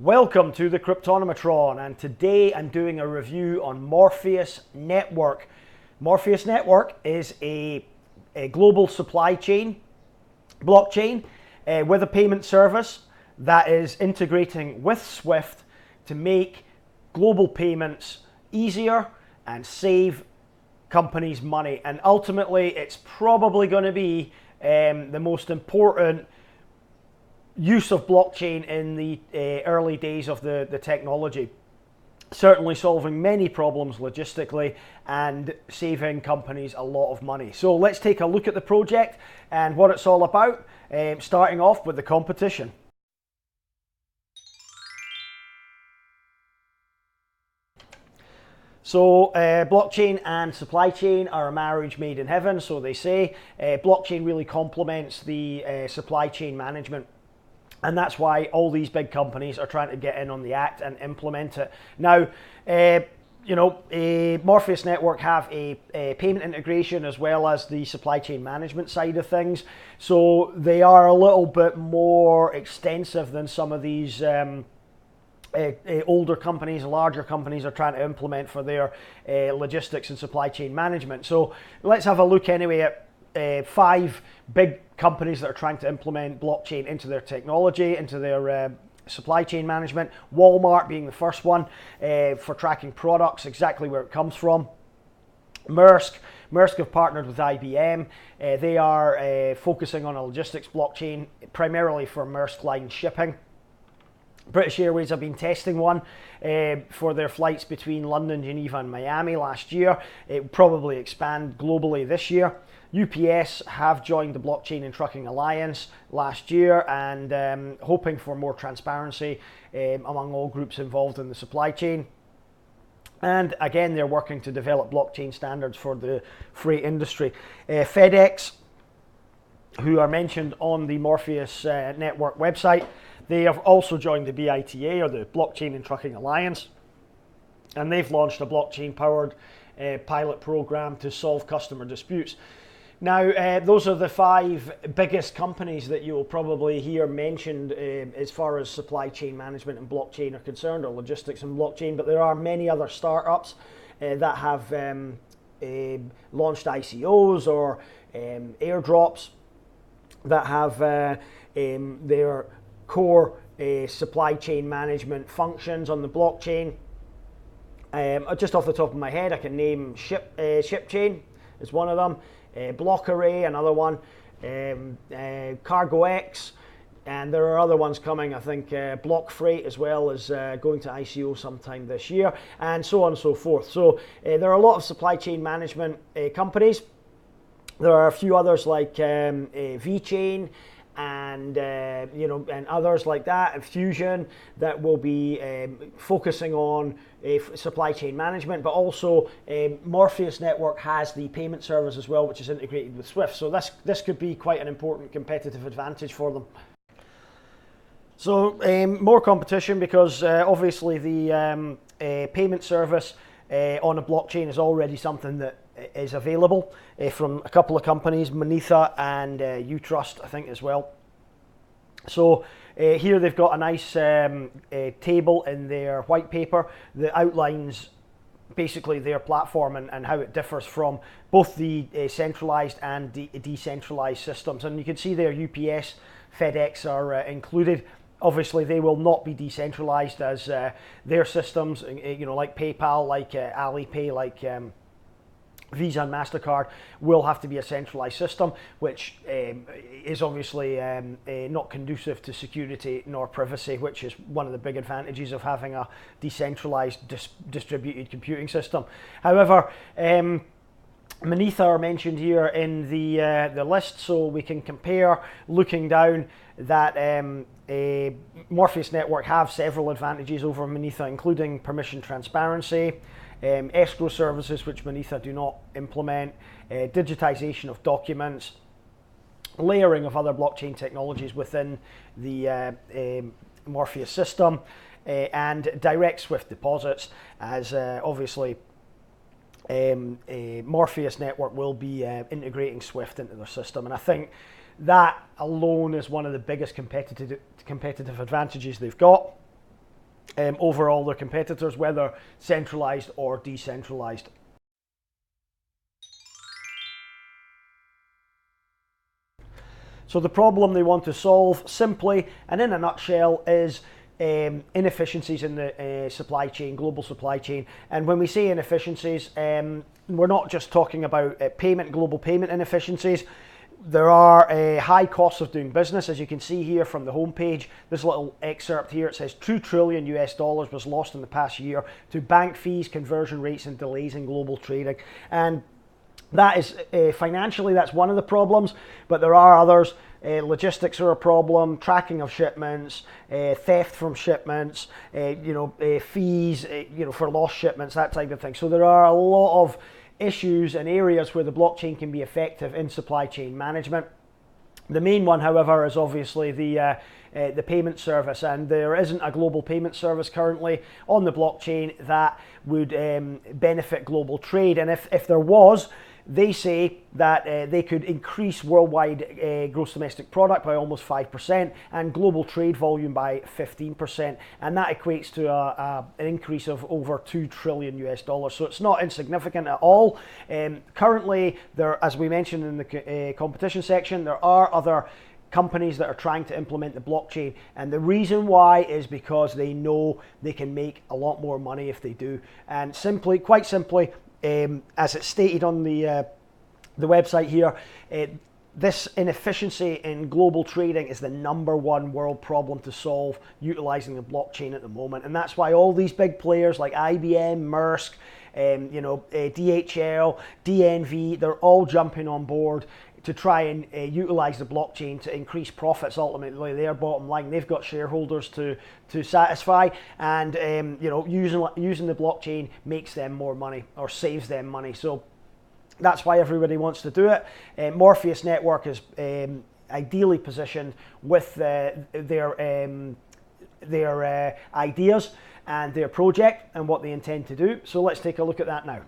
Welcome to the Cryptonomatron, and today I'm doing a review on Morpheus Network. Morpheus Network is a global supply chain blockchain with a payment service that is integrating with Swift to make global payments easier and save companies money. And ultimately, it's probably going to be the most important use of blockchain in the early days of the technology. Certainly solving many problems logistically and saving companies a lot of money. So let's take a look at the project and what it's all about, starting off with the competition. So blockchain and supply chain are a marriage made in heaven, so they say. Blockchain really complements the supply chain management. And that's why all these big companies are trying to get in on the act and implement it. Now, Morpheus Network have a payment integration as well as the supply chain management side of things. So they are a little bit more extensive than some of these older companies, larger companies are trying to implement for their logistics and supply chain management. So let's have a look anyway at 5 big companies that are trying to implement blockchain into their technology, into their supply chain management. Walmart being the first one for tracking products, exactly where it comes from. Maersk have partnered with IBM. They are focusing on a logistics blockchain primarily for Maersk Line shipping. British Airways have been testing one for their flights between London, Geneva and Miami last year. It will probably expand globally this year. UPS have joined the Blockchain and Trucking Alliance last year and hoping for more transparency among all groups involved in the supply chain. And again, they're working to develop blockchain standards for the freight industry. FedEx, who are mentioned on the Morpheus Network website, they have also joined the BITA, or the Blockchain and Trucking Alliance, and they've launched a blockchain-powered pilot program to solve customer disputes. Now, those are the 5 biggest companies that you will probably hear mentioned as far as supply chain management and blockchain are concerned, or logistics and blockchain, but there are many other startups that have launched ICOs or airdrops that have their core supply chain management functions on the blockchain. Just off the top of my head, I can name ShipChain is one of them, Block Array, another one, CargoX, and there are other ones coming. I think Block Freight as well is going to ICO sometime this year, and so on and so forth. So there are a lot of supply chain management companies. There are a few others like VeChain and and others like that, and Fusion, that will be focusing on supply chain management, but also Morpheus Network has the payment service as well, which is integrated with Swift. So this could be quite an important competitive advantage for them. So more competition, because obviously the payment service on a blockchain is already something that is available from a couple of companies, Monetha and Utrust, I think, as well. So here they've got a nice table in their white paper that outlines basically their platform and how it differs from both the centralized and decentralized systems. And you can see there UPS, FedEx are included. Obviously, they will not be decentralized, as their systems, like PayPal, like Alipay, like Visa and MasterCard, will have to be a centralized system, which is obviously not conducive to security nor privacy, which is one of the big advantages of having a decentralized distributed computing system. However, Monetha are mentioned here in the list, so we can compare, looking down, that Morpheus Network have several advantages over Monetha, including permission transparency, escrow services, which Monetha do not implement, digitization of documents, layering of other blockchain technologies within the Morpheus system, and direct Swift deposits, as obviously Morpheus Network will be integrating Swift into their system. And I think that alone is one of the biggest competitive advantages they've got. over all their competitors, whether centralized or decentralized. So the problem they want to solve, simply and in a nutshell, is inefficiencies in the supply chain, global supply chain. And when we say inefficiencies, we're not just talking about global payment inefficiencies. There are high costs of doing business, as you can see here from the homepage. This little excerpt here, it says $2 trillion was lost in the past year to bank fees, conversion rates, and delays in global trading. And that is financially, that's one of the problems, but there are others. Logistics are a problem, tracking of shipments, theft from shipments, fees, for lost shipments, that type of thing. So there are a lot of issues and areas where the blockchain can be effective in supply chain management. The main one, however, is obviously the payment service, and there isn't a global payment service currently on the blockchain that would benefit global trade. And if there was, they say that they could increase worldwide gross domestic product by almost 5% and global trade volume by 15%, and that equates to an increase of over $2 trillion. So it's not insignificant at all. Currently, as we mentioned in the competition section, there are other companies that are trying to implement the blockchain, and the reason why is because they know they can make a lot more money if they do. And quite simply, as it's stated on the website here, this inefficiency in global trading is the _1 world problem to solve utilizing the blockchain at the moment. And that's why all these big players like IBM, Maersk, DHL, DNV, they're all jumping on board to try and utilize the blockchain to increase profits, ultimately their bottom line. They've got shareholders to satisfy, and using the blockchain makes them more money or saves them money. So that's why everybody wants to do it. Morpheus Network is ideally positioned with their ideas and their project and what they intend to do. So let's take a look at that now.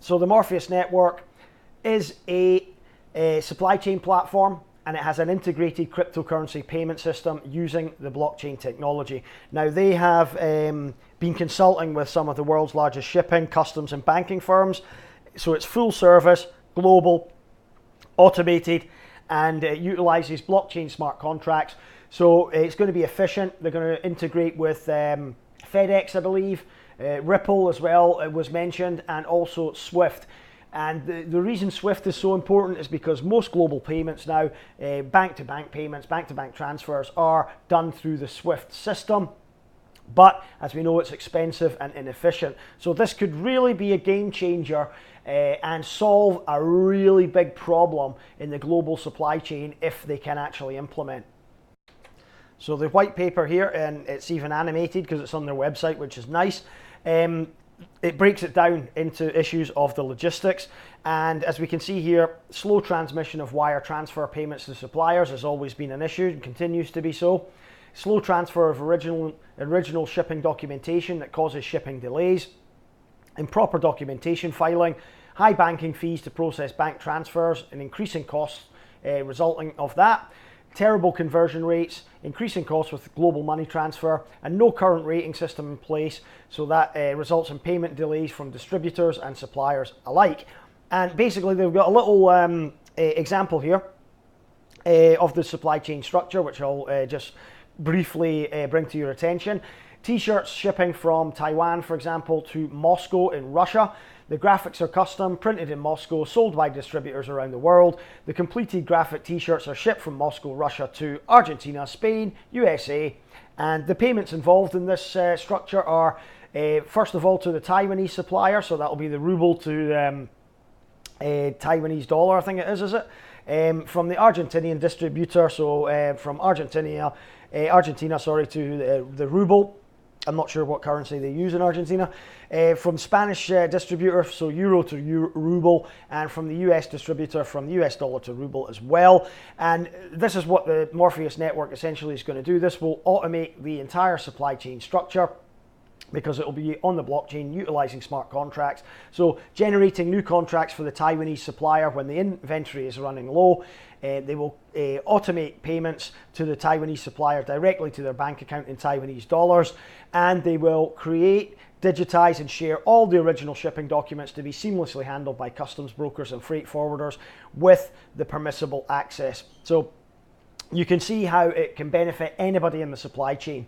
So the Morpheus Network is a supply chain platform, and it has an integrated cryptocurrency payment system using the blockchain technology. Now, they have been consulting with some of the world's largest shipping, customs, and banking firms. So it's full service, global, automated, and utilizes blockchain smart contracts. So it's going to be efficient. They're going to integrate with FedEx, I believe, Ripple as well, it was mentioned, and also Swift. And the reason Swift is so important is because most global payments now, bank-to-bank payments, bank-to-bank transfers, are done through the Swift system. But as we know, it's expensive and inefficient. So this could really be a game changer and solve a really big problem in the global supply chain if they can actually implement. So the white paper here, and it's even animated because it's on their website, which is nice. It breaks it down into issues of the logistics, and as we can see here, slow transmission of wire transfer payments to suppliers has always been an issue and continues to be so. Slow transfer of original shipping documentation that causes shipping delays. Improper documentation filing. High banking fees to process bank transfers and increasing costs resulting of that. Terrible conversion rates, increasing costs with global money transfer, and no current rating system in place, so that results in payment delays from distributors and suppliers alike. And basically they've got a little example here of the supply chain structure, which I'll just briefly bring to your attention. T-shirts shipping from Taiwan, for example, to Moscow in Russia. The graphics are custom, printed in Moscow, sold by distributors around the world. The completed graphic t-shirts are shipped from Moscow, Russia to Argentina, Spain, USA. And the payments involved in this structure are, first of all, to the Taiwanese supplier. So that'll be the ruble to Taiwanese dollar, I think it is it? From the Argentinian distributor, so from Argentina, to the ruble. I'm not sure what currency they use in Argentina. From Spanish distributor, so euro to ruble, and from the US distributor, from the US dollar to ruble as well. And this is what the Morpheus network essentially is going to do. This will automate the entire supply chain structure. because it will be on the blockchain utilizing smart contracts. So generating new contracts for the Taiwanese supplier when the inventory is running low. They will automate payments to the Taiwanese supplier directly to their bank account in Taiwanese dollars, and they will create, digitize and share all the original shipping documents to be seamlessly handled by customs brokers and freight forwarders with the permissible access. So you can see how it can benefit anybody in the supply chain.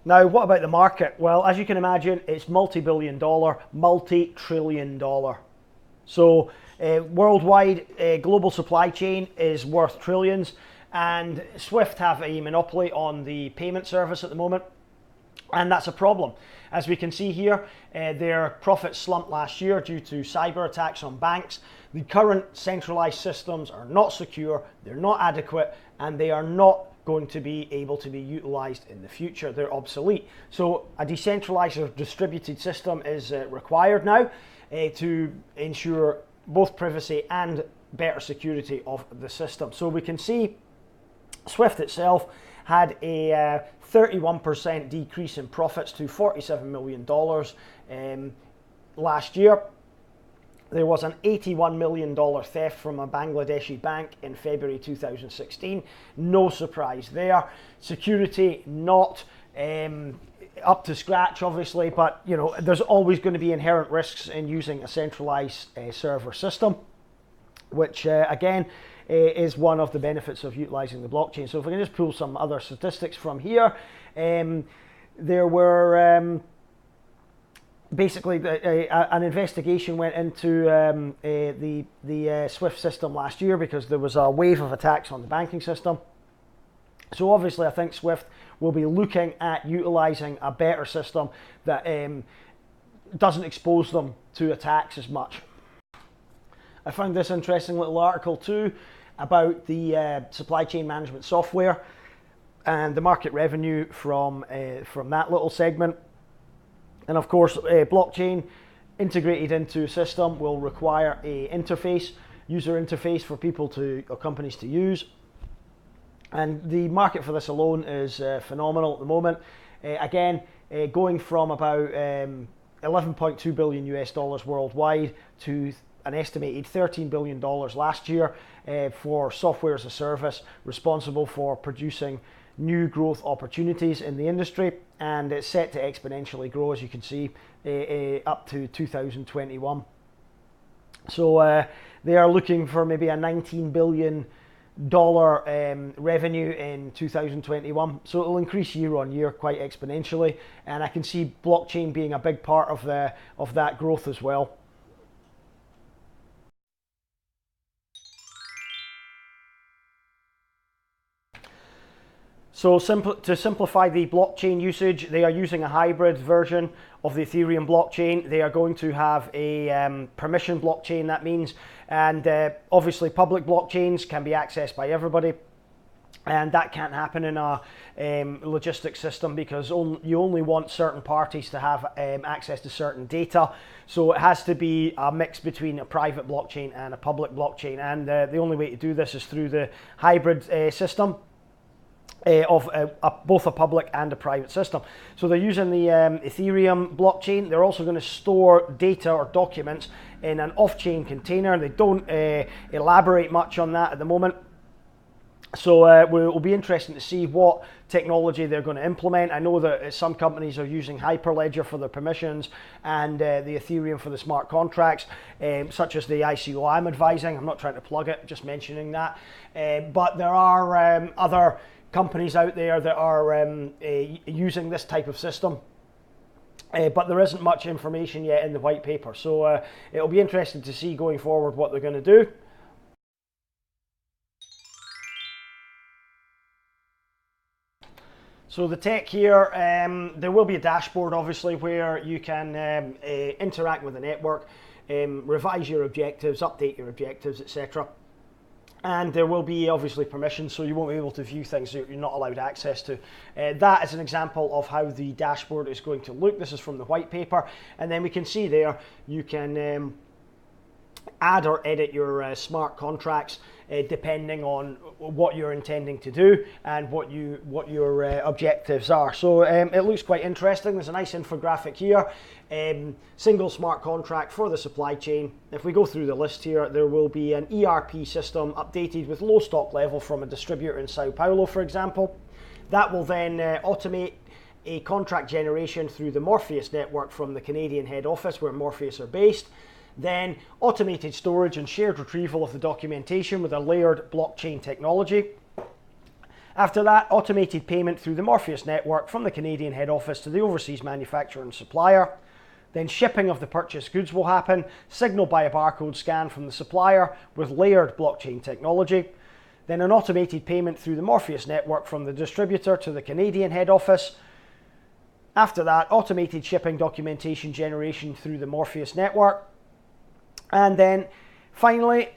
Now, what about the market? Well, as you can imagine, it's multi-billion dollar, multi-trillion dollar. So worldwide, global supply chain is worth trillions, and SWIFT have a monopoly on the payment service at the moment, and that's a problem. As we can see here, their profits slumped last year due to cyber attacks on banks. The current centralized systems are not secure, they're not adequate, and they are not going to be able to be utilized in the future. They're obsolete. So a decentralized or distributed system is required now to ensure both privacy and better security of the system. So we can see SWIFT itself had a 31% decrease in profits to $47 million last year. There was an $81 million theft from a Bangladeshi bank in February 2016. No surprise there. Security not up to scratch, obviously, but you know, there's always going to be inherent risks in using a centralized server system, which again is one of the benefits of utilizing the blockchain. So if we can just pull some other statistics from here, there were basically an investigation went into the SWIFT system last year because there was a wave of attacks on the banking system. So obviously I think SWIFT will be looking at utilizing a better system that doesn't expose them to attacks as much. I found this interesting little article too about the supply chain management software and the market revenue from that little segment. And of course, blockchain integrated into a system will require a interface, user interface for people or companies to use. And the market for this alone is phenomenal at the moment. Again, going from about 11.2 billion US dollars worldwide to an estimated $13 billion last year for software as a service, responsible for producing new growth opportunities in the industry, and it's set to exponentially grow, as you can see, up to 2021. So they are looking for maybe a $19 billion revenue in 2021. So it'll increase year on year quite exponentially, and I can see blockchain being a big part of that growth as well. So to simplify the blockchain usage, they are using a hybrid version of the Ethereum blockchain. They are going to have a permission blockchain, that means, and obviously public blockchains can be accessed by everybody, and that can't happen in a logistics system because you only want certain parties to have access to certain data. So it has to be a mix between a private blockchain and a public blockchain, and the only way to do this is through the hybrid system of both a public and a private system. So they're using the Ethereum blockchain. They're also going to store data or documents in an off-chain container. They don't elaborate much on that at the moment. So it will be interesting to see what technology they're going to implement. I know that some companies are using Hyperledger for their permissions and the Ethereum for the smart contracts, such as the ICO I'm advising. I'm not trying to plug it, just mentioning that. But there are other companies out there that are using this type of system, but there isn't much information yet in the white paper, so it'll be interesting to see going forward what they're going to do. So the tech here, there will be a dashboard obviously where you can interact with the network, revise your objectives, update your objectives, etc. And there will be obviously permissions, so you won't be able to view things that you're not allowed access to. That is an example of how the dashboard is going to look. This is from the white paper, and then we can see there you can add or edit your smart contracts depending on what you're intending to do and what your objectives are. So it looks quite interesting. There's a nice infographic here. Single smart contract for the supply chain. If we go through the list here, there will be an ERP system updated with low stock level from a distributor in Sao Paulo, for example. That will then automate a contract generation through the Morpheus network from the Canadian head office where Morpheus are based. Then automated storage and shared retrieval of the documentation with a layered blockchain technology. After that, automated payment through the Morpheus network from the Canadian head office to the overseas manufacturer and supplier. Then shipping of the purchased goods will happen, signaled by a barcode scan from the supplier with layered blockchain technology. Then an automated payment through the Morpheus network from the distributor to the Canadian head office. After that, automated shipping documentation generation through the Morpheus network. And then finally,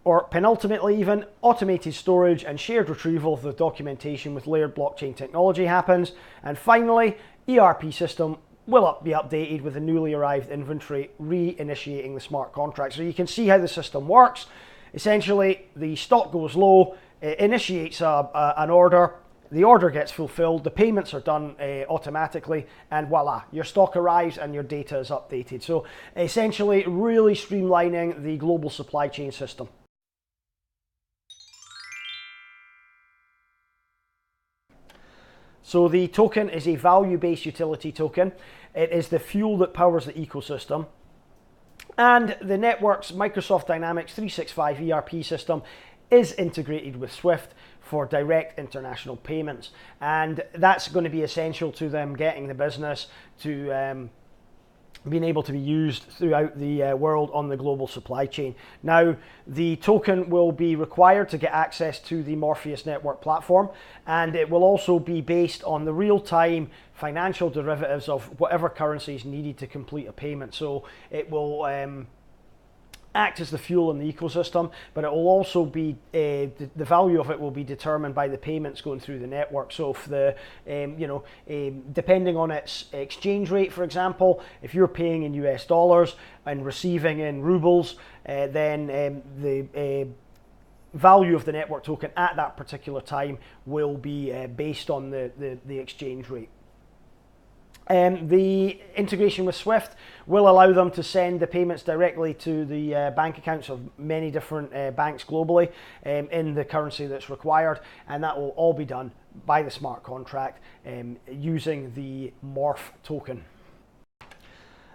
or penultimately even, automated storage and shared retrieval of the documentation with layered blockchain technology happens. And finally, ERP system will be updated with the newly arrived inventory, reinitiating the smart contract. So you can see how the system works. Essentially, the stock goes low, it initiates an order, the order gets fulfilled, the payments are done automatically, and voila, your stock arrives and your data is updated. So essentially, really streamlining the global supply chain system. So the token is a value-based utility token. It is the fuel that powers the ecosystem. And the network's Microsoft Dynamics 365 ERP system is integrated with SWIFT for direct international payments. And that's going to be essential to them getting the business to being able to be used throughout the world on the global supply chain. Now, the token will be required to get access to the Morpheus network platform, and it will also be based on the real-time financial derivatives of whatever currency is needed to complete a payment. So it will act as the fuel in the ecosystem, but it will also be the value of it will be determined by the payments going through the network. So if the depending on its exchange rate, for example, if you're paying in US dollars and receiving in rubles, then the value of the network token at that particular time will be based on the exchange rate. The integration with SWIFT will allow them to send the payments directly to the bank accounts of many different banks globally in the currency that's required, and that will all be done by the smart contract using the Morph token.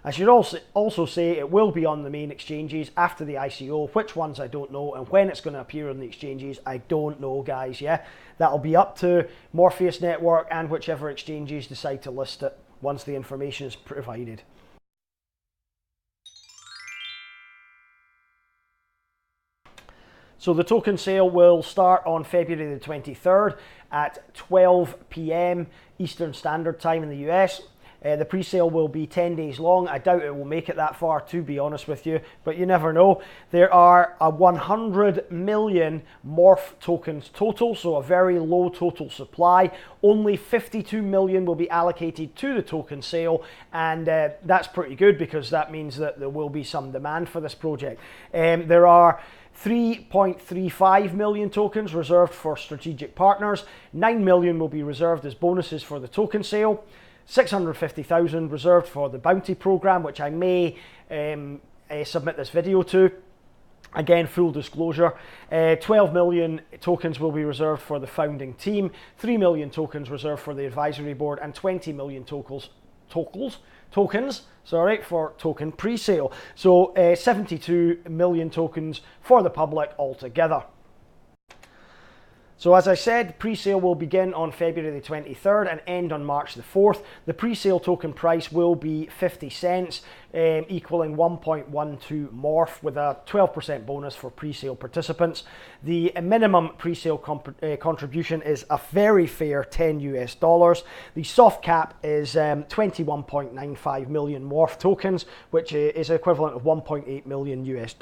I should also say it will be on the main exchanges after the ICO. Which ones I don't know, and when it's going to appear on the exchanges I don't know, guys. Yeah, that'll be up to Morpheus network and whichever exchanges decide to list it once the information is provided. So the token sale will start on February the 23rd at 12 p.m. Eastern Standard Time in the US. The pre-sale will be 10 days long. I doubt it will make it that far, to be honest with you, but you never know. There are 100 million Morph tokens total, so a very low total supply. Only 52 million will be allocated to the token sale, and that's pretty good because that means that there will be some demand for this project. There are 3.35 million tokens reserved for strategic partners. 9 million will be reserved as bonuses for the token sale. 650,000 reserved for the bounty program, which I may submit this video to. Again, full disclosure. 12 million tokens will be reserved for the founding team. 3 million tokens reserved for the advisory board, and 20 million tokens for token pre-sale. So 72 million tokens for the public altogether. So as I said, pre-sale will begin on February the 23rd and end on March the 4th. The pre-sale token price will be 50 cents, equaling 1.12 Morph, with a 12% bonus for pre-sale participants. The minimum pre-sale contribution is a very fair $10 US. The soft cap is 21.95 million Morph tokens, which is equivalent of 1.8 million US.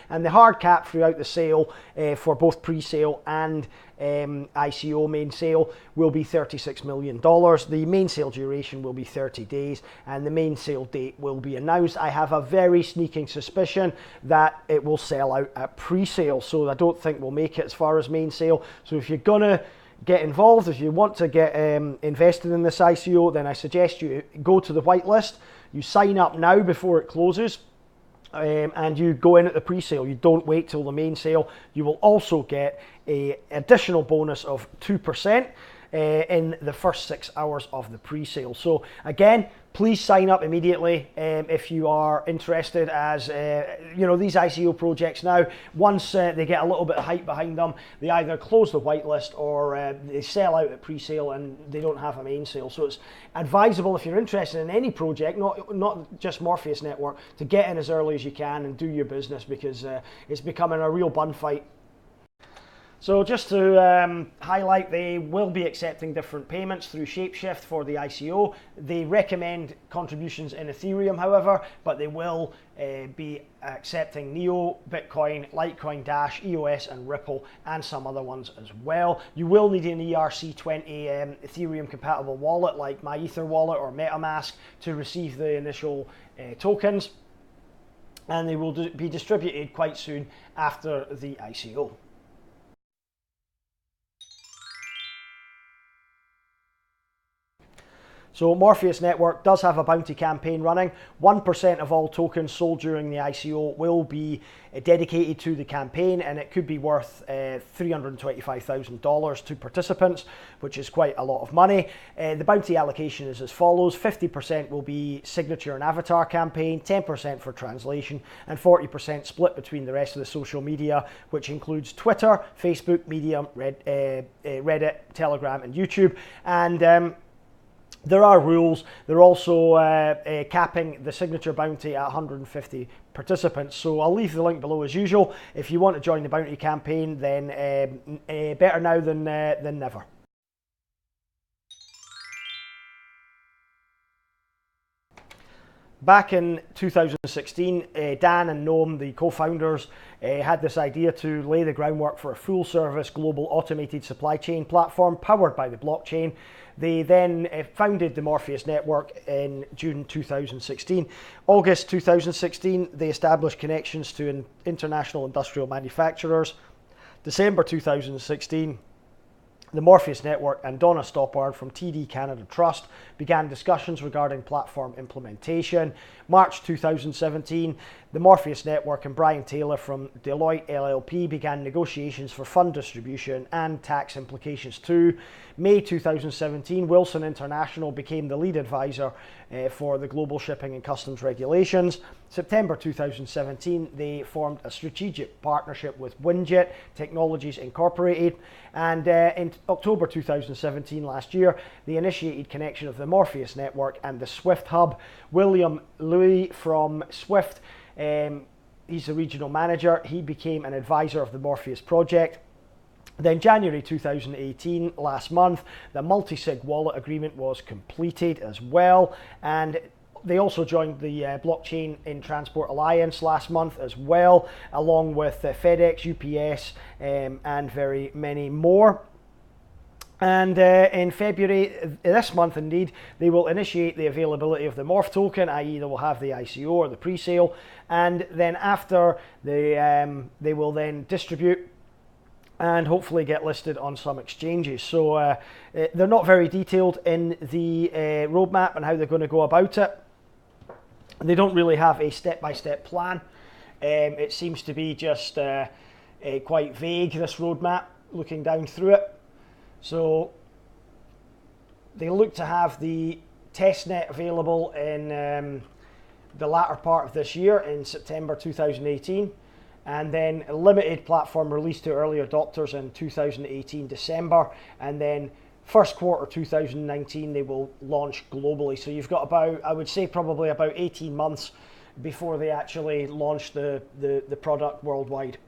And the hard cap throughout the sale for both pre-sale and ICO main sale will be $36 million. The main sale duration will be 30 days, and the main sale date will be announced announced, I have a very sneaking suspicion that it will sell out at pre-sale. So I don't think we'll make it as far as main sale. So if you're gonna get involved, if you want to get invested in this ICO, then I suggest you go to the whitelist, you sign up now before it closes, and you go in at the pre-sale. You don't wait till the main sale. You will also get an additional bonus of 2% in the first 6 hours of the pre-sale. So again, please sign up immediately if you are interested, as you know, these ICO projects now, once they get a little bit of hype behind them, they either close the whitelist or they sell out at pre-sale and they don't have a main sale. So it's advisable, if you're interested in any project, not just Morpheus Network, to get in as early as you can and do your business, because it's becoming a real bun fight. So just to highlight, they will be accepting different payments through Shapeshift for the ICO. They recommend contributions in Ethereum, however, but they will be accepting Neo, Bitcoin, Litecoin, Dash, EOS and Ripple, and some other ones as well. You will need an ERC20 Ethereum compatible wallet like MyEther wallet or MetaMask to receive the initial tokens, and they will be distributed quite soon after the ICO. So Morpheus Network does have a bounty campaign running. 1% of all tokens sold during the ICO will be dedicated to the campaign, and it could be worth $325,000 to participants, which is quite a lot of money. The bounty allocation is as follows: 50% will be signature and avatar campaign, 10% for translation, and 40% split between the rest of the social media, which includes Twitter, Facebook, Medium, Reddit, Telegram, and YouTube. And there are rules. They're also capping the signature bounty at 150 participants. So I'll leave the link below as usual. If you want to join the bounty campaign, then better now than never. Back in 2016, Dan and Noam, the co-founders, had this idea to lay the groundwork for a full-service global automated supply chain platform powered by the blockchain. They then founded the Morpheus Network in June 2016. August 2016, they established connections to international industrial manufacturers. December 2016, the Morpheus Network and Donna Stoppard from TD Canada Trust began discussions regarding platform implementation. March 2017, the Morpheus Network and Brian Taylor from Deloitte LLP began negotiations for fund distribution and tax implications too. May 2017, Wilson International became the lead advisor for the global shipping and customs regulations. September 2017, they formed a strategic partnership with Winjet Technologies Incorporated, and in October 2017, last year, they initiated connection of the Morpheus Network and the Swift Hub. William Louis from Swift, he's the regional manager, he became an advisor of the Morpheus project. Then January 2018, last month, the multi-sig wallet agreement was completed as well, and they also joined the Blockchain in Transport Alliance last month as well, along with FedEx, UPS, and very many more. And in February, this month indeed, they will initiate the availability of the Morph token, i.e. they will have the ICO or the pre-sale, and then after they will then distribute and hopefully get listed on some exchanges. So they're not very detailed in the roadmap and how they're going to go about it. They don't really have a step-by-step plan. It seems to be just quite vague, this roadmap, looking down through it. So they look to have the testnet available in the latter part of this year, in September 2018, and then a limited platform release to early adopters in 2018 December, and then first quarter 2019 they will launch globally. So you've got about, I would say probably about 18 months before they actually launch the product worldwide.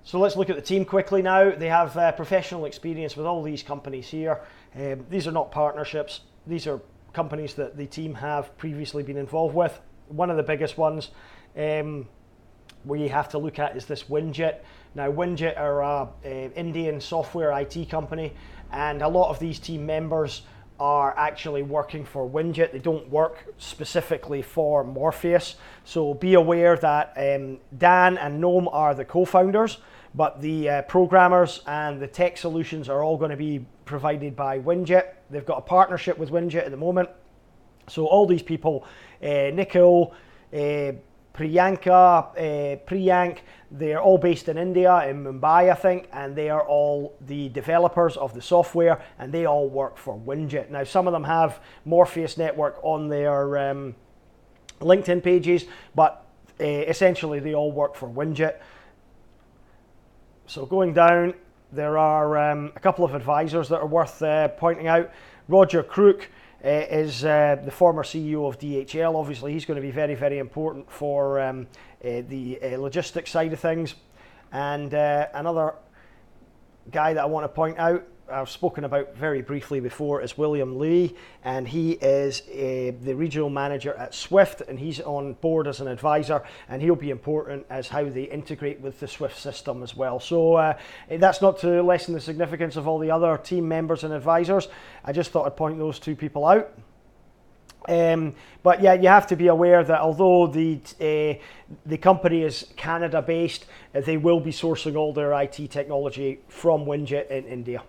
So let's look at the team quickly now. They have professional experience with all these companies here. These are not partnerships. These are companies that the team have previously been involved with. One of the biggest ones we have to look at is this Winjet. Now, Winjet are an Indian software IT company, and a lot of these team members are actually working for Winjet. They don't work specifically for Morpheus. So be aware that Dan and Noam are the co-founders, but the programmers and the tech solutions are all going to be provided by Winjet. They've got a partnership with Winjet at the moment. So all these people, Nikhil, Priyank, they're all based in India, in Mumbai, I think, and they are all the developers of the software, and they all work for Winjet. Now, some of them have Morpheus Network on their LinkedIn pages, but essentially they all work for Winjet. So going down, there are a couple of advisors that are worth pointing out. Roger Crook is the former CEO of DHL. Obviously, he's going to be very, very important for the logistics side of things. And another guy that I want to point out, I've spoken about very briefly before, is William Lee, and he is the regional manager at Swift, and he's on board as an advisor, and he'll be important as how they integrate with the Swift system as well. So that's not to lessen the significance of all the other team members and advisors. I just thought I'd point those two people out. But yeah, you have to be aware that although the company is Canada based, they will be sourcing all their IT technology from Winjet in India.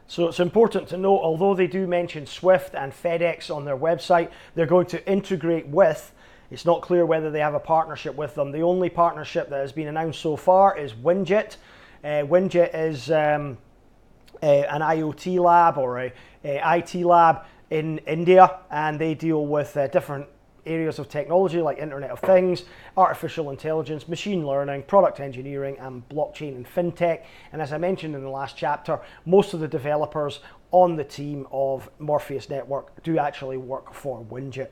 So it's important to note, although they do mention Swift and FedEx on their website, they're going to integrate with. It's not clear whether they have a partnership with them. The only partnership that has been announced so far is Winjet. Winjet is an IoT lab or a IT lab in India, and they deal with different areas of technology like Internet of Things, artificial intelligence, machine learning, product engineering, and blockchain and fintech. And as I mentioned in the last chapter, most of the developers on the team of Morpheus Network do actually work for Winjet.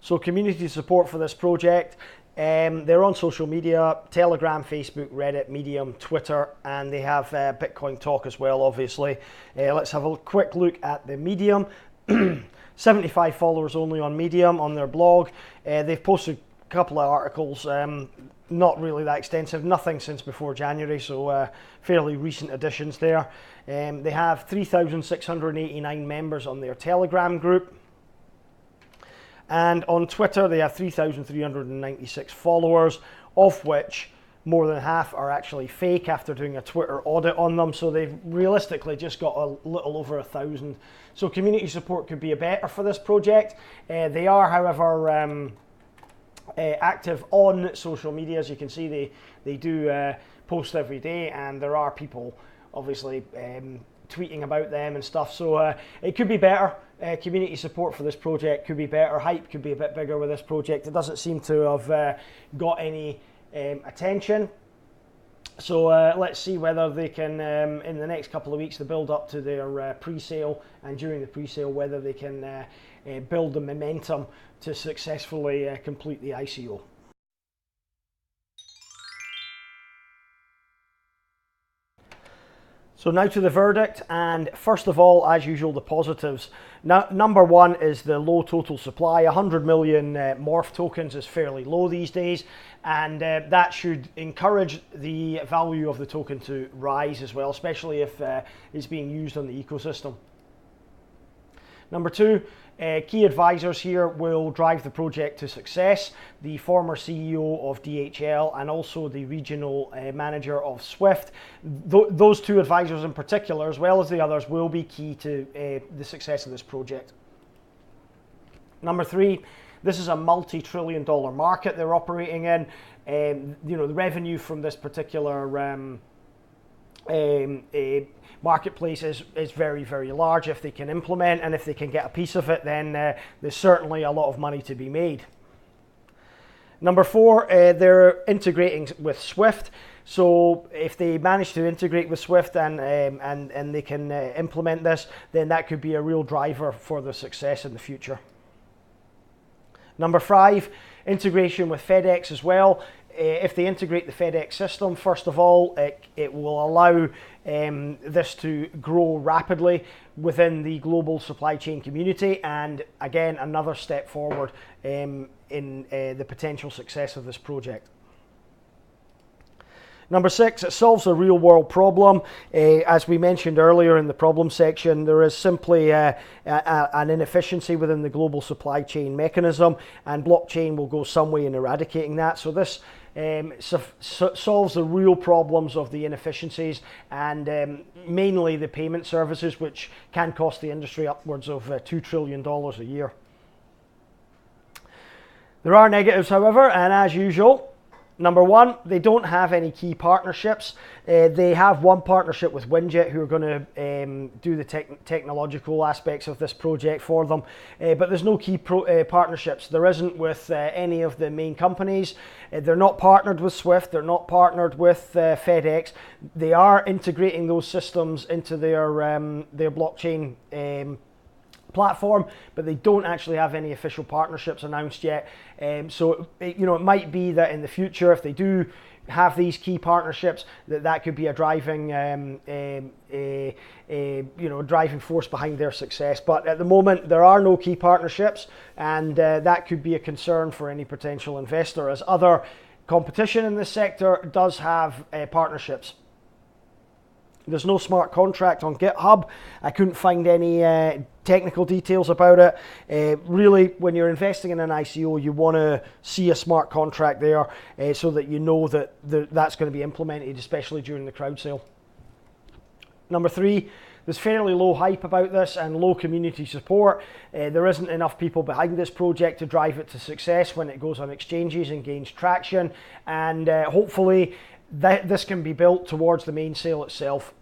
So community support for this project. They're on social media, Telegram, Facebook, Reddit, Medium, Twitter, and they have Bitcoin Talk as well, obviously. Let's have a quick look at the Medium. 75 followers only on Medium on their blog. They've posted a couple of articles, not really that extensive, nothing since before January, so fairly recent additions there. They have 3,689 members on their Telegram group. And on Twitter, they have 3,396 followers, of which more than half are actually fake after doing a Twitter audit on them. So they've realistically just got a little over 1,000. So community support could be better for this project. They are, however, active on social media. As you can see, they do post every day, and there are people obviously tweeting about them and stuff. So it could be better. Community support for this project could be better. Hype could be a bit bigger with this project. It doesn't seem to have got any attention. So let's see whether they can, in the next couple of weeks, the build up to their pre-sale, and during the pre-sale, whether they can build the momentum to successfully complete the ICO. So now to the verdict, and first of all, as usual, the positives. Now, number one is the low total supply. 100 million Morph tokens is fairly low these days, and that should encourage the value of the token to rise as well, especially if it's being used on the ecosystem. Number two, key advisors here will drive the project to success. The former CEO of DHL and also the regional manager of Swift. Those two advisors in particular, as well as the others, will be key to the success of this project. Number three, this is a multi-trillion-dollar market they're operating in. You know, the revenue from this particular marketplace is very, very large if they can implement, and if they can get a piece of it, then there's certainly a lot of money to be made. Number four, they're integrating with Swift. So if they manage to integrate with Swift and they can implement this, then that could be a real driver for the success in the future. Number five, integration with FedEx as well. if they integrate the FedEx system, first of all, it will allow this to grow rapidly within the global supply chain community, and again, another step forward in the potential success of this project. Number 6, it solves a real-world problem. As we mentioned earlier in the problem section, there is simply an inefficiency within the global supply chain mechanism, and blockchain will go some way in eradicating that. So this solves the real problems of the inefficiencies, and mainly the payment services, which can cost the industry upwards of $2 trillion a year. There are negatives, however, and as usual, number 1, they don't have any key partnerships. They have one partnership with Winjet, who are going to do the technological aspects of this project for them. But there's no key partnerships. There isn't with any of the main companies. They're not partnered with Swift. They're not partnered with FedEx. They are integrating those systems into their blockchain platform, but they don't actually have any official partnerships announced yet. So it might be that in the future, if they do have these key partnerships, that could be a driving driving force behind their success. But at the moment, there are no key partnerships, and that could be a concern for any potential investor, as other competition in this sector does have partnerships. There's no smart contract on GitHub. I couldn't find any technical details about it. Really, when you're investing in an ICO, you want to see a smart contract there so that you know that that's going to be implemented, especially during the crowd sale. Number 3, there's fairly low hype about this and low community support. There isn't enough people behind this project to drive it to success when it goes on exchanges and gains traction. And hopefully, this can be built towards the main sale itself.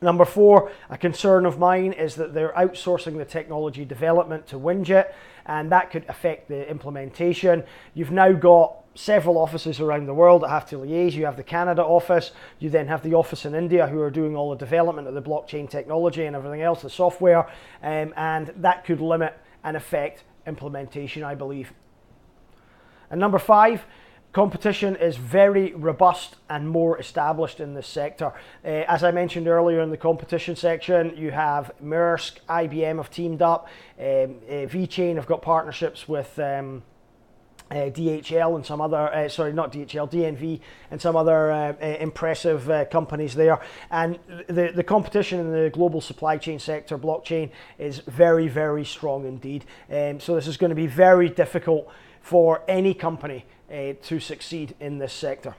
Number 4, a concern of mine is that they're outsourcing the technology development to Winjet, and that could affect the implementation. You've now got several offices around the world that have to liaise. You have the Canada office, you then have the office in India who are doing all the development of the blockchain technology and everything else, the software, and that could limit and affect implementation, I believe. And number 5, competition is very robust and more established in this sector. As I mentioned earlier in the competition section, you have Maersk, IBM have teamed up, VeChain have got partnerships with DHL and some other, DNV and some other impressive companies there. And the competition in the global supply chain sector, blockchain, is very, very strong indeed. So this is going to be very difficult for any company to succeed in this sector.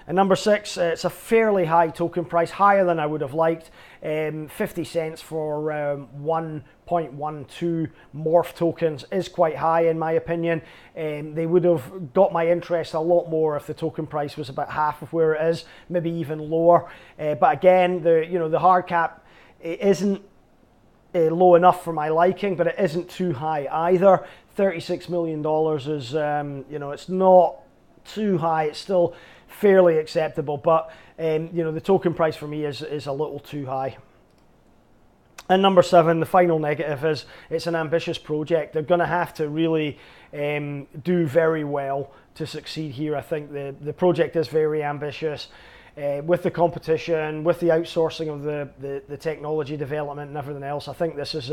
And number 6, it's a fairly high token price, higher than I would have liked. 50 cents for 1.12 Morph tokens is quite high in my opinion. They would have got my interest a lot more if the token price was about half of where it is, maybe even lower. But again, the hard cap isn't low enough for my liking, but it isn't too high either. $36 million is, it's not too high. It's still fairly acceptable, but the token price for me is a little too high. And number 7, the final negative is it's an ambitious project. They're going to have to really do very well to succeed here. I think the project is very ambitious. With the competition, with the outsourcing of the technology development and everything else, I think this is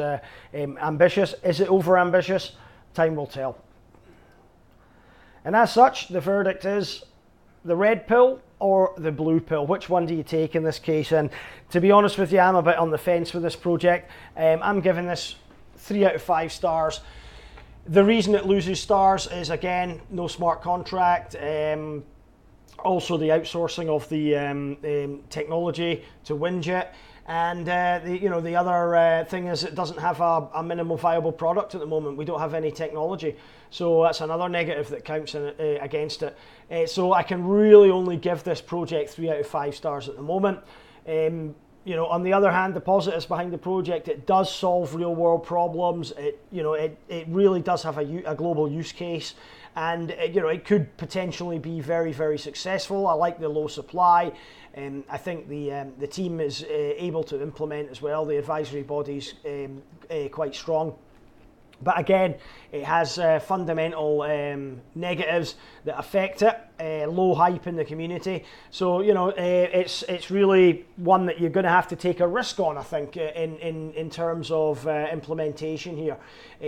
ambitious. Is it over ambitious? Time will tell. And as such, the verdict is the red pill or the blue pill. Which one do you take in this case? And to be honest with you, I'm a bit on the fence with this project. I'm giving this 3 out of 5 stars. The reason it loses stars is, again, no smart contract. Also the outsourcing of the technology to Winjet, and the other thing is it doesn't have a minimal viable product at the moment. We don't have any technology, so that's another negative that counts against it. So I can really only give this project 3 out of 5 stars at the moment. On the other hand, the positives behind the project: it does solve real world problems. It really does have a global use case. And it could potentially be very, very successful. I like the low supply. I think the team is able to implement as well. The advisory body's quite strong. But again, it has fundamental negatives that affect it. Low hype in the community, so it's really one that you're going to have to take a risk on. I think in terms of implementation here,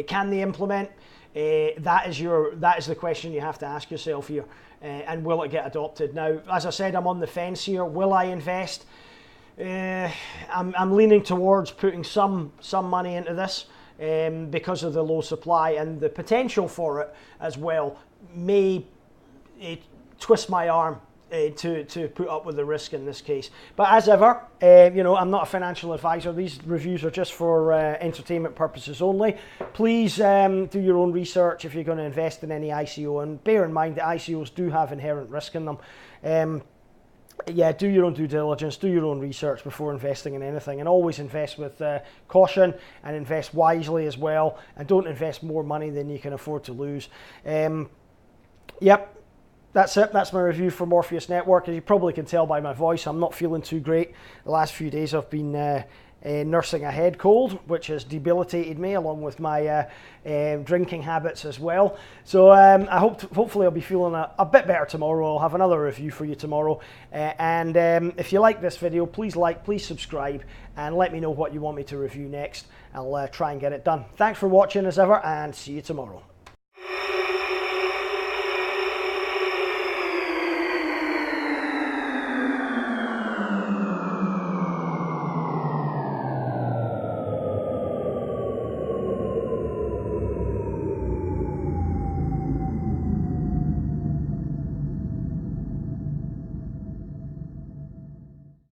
can they implement? That is the question you have to ask yourself here, and will it get adopted? Now, as I said, I'm on the fence here. Will I invest? I'm leaning towards putting some money into this. Because of the low supply and the potential for it as well may twist my arm to put up with the risk in this case. But as ever, I'm not a financial advisor. These reviews are just for entertainment purposes only. Please do your own research if you're going to invest in any ICO, and bear in mind that ICOs do have inherent risk in them. Do your own due diligence, do your own research before investing in anything, and always invest with caution and invest wisely as well, and don't invest more money than you can afford to lose. That's it. That's my review for Morpheus Network. As you probably can tell by my voice, I'm not feeling too great. The last few days I've been nursing a head cold, which has debilitated me, along with my drinking habits as well. So hopefully I'll be feeling a bit better tomorrow. I'll have another review for you tomorrow. And if you like this video, please subscribe, and let me know what you want me to review next. I'll try and get it done. Thanks for watching as ever, and see you tomorrow.